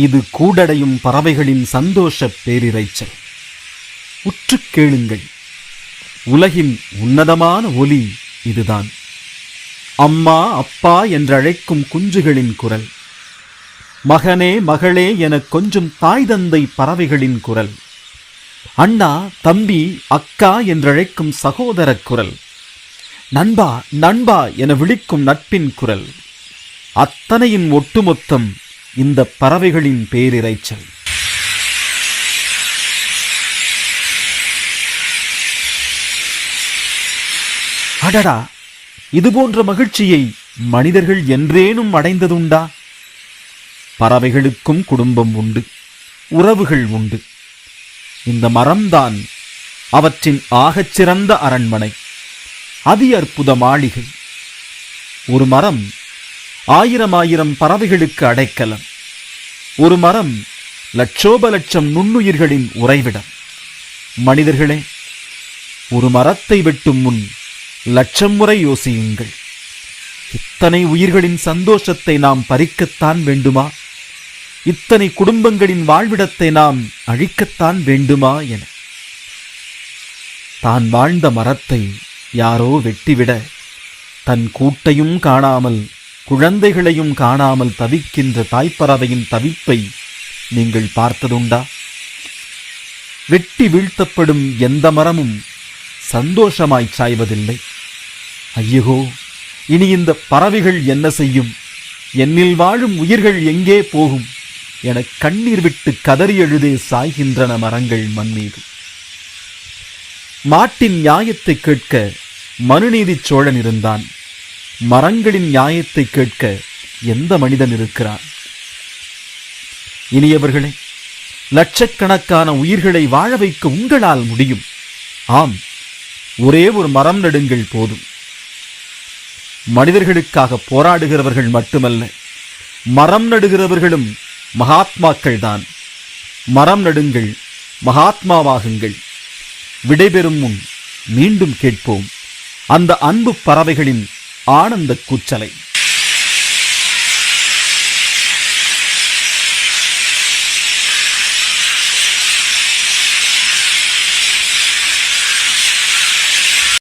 இது கூடடையும் பறவைகளின் சந்தோஷ பேரிரைச்சல். உற்று கேளுங்கள். உலகின் உன்னதமான ஒலி இதுதான். அம்மா அப்பா என்றழைக்கும் குஞ்சுகளின் குரல், மகனே மகளே எனக் கொஞ்சும் தாய் தந்தை பறவைகளின் குரல், அண்ணா தம்பி அக்கா என்றழைக்கும் சகோதர குரல், நண்பா நண்பா என விழிக்கும் நட்பின் குரல், அத்தனையின் ஒட்டுமொத்தம் இந்த பறவைகளின் பேரிரைச்சல். அடடா, இதுபோன்ற மகிழ்ச்சியை மனிதர்கள் என்றேனும் அடைந்ததுண்டா? பறவைகளுக்கும் குடும்பம் உண்டு, உறவுகள் உண்டு. இந்த மரம்தான் அவற்றின் ஆகச்சிறந்த அரண்மனை, அதி அற்புத மாளிகை. ஒரு மரம் ஆயிரம் பறவைகளுக்கு அடைக்கலம். ஒரு மரம் லட்சோப லட்சம் நுண்ணுயிர்களின் உறைவிடம். மனிதர்களே, ஒரு மரத்தை வெட்டும் முன் 1,00,000 முறை யோசியுங்கள். இத்தனை உயிர்களின் சந்தோஷத்தை நாம் பறிக்கத்தான் வேண்டுமா? இத்தனை குடும்பங்களின் வாழ்விடத்தை நாம் அழிக்கத்தான் வேண்டுமா என. தான் வாழ்ந்த மரத்தை யாரோ வெட்டிவிட தன் கூட்டையும் காணாமல் குழந்தைகளையும் காணாமல் தவிக்கின்ற தாய்ப்பறவையின் தவிப்பை நீங்கள் பார்த்ததுண்டா? வெட்டி வீழ்த்தப்படும் எந்த மரமும் சந்தோஷமாய் சாய்வதில்லை. ஐயோ, இனி இந்த பறவைகள் என்ன செய்யும்? என்னில் வாழும் உயிர்கள் எங்கே போகும் என கண்ணீர் விட்டு கதறி எழுதே சாய்கின்றன மரங்கள் மண் மீது. மாட்டின் நியாயத்தை கேட்க மனுநீதி சோழன் இருந்தான். மரங்களின் நியாயத்தை கேட்க எந்த மனிதன் இருக்கிறான்? இனியவர்களே, லட்சக்கணக்கான உயிர்களை வாழ வைக்க உங்களால் முடியும். ஆம், ஒரே ஒரு மரம் நடுங்கள் போதும். மனிதர்களுக்காக போராடுகிறவர்கள் மட்டுமல்ல, மரம் நடுகிறவர்களும் மகாத்மாக்கள் தான். மரம் நடுங்கள், மகாத்மாவாகுங்கள். விடைபெறும் முன் மீண்டும் கேட்போம் அந்த அன்பு பறவைகளின் ஆனந்த கூச்சலை.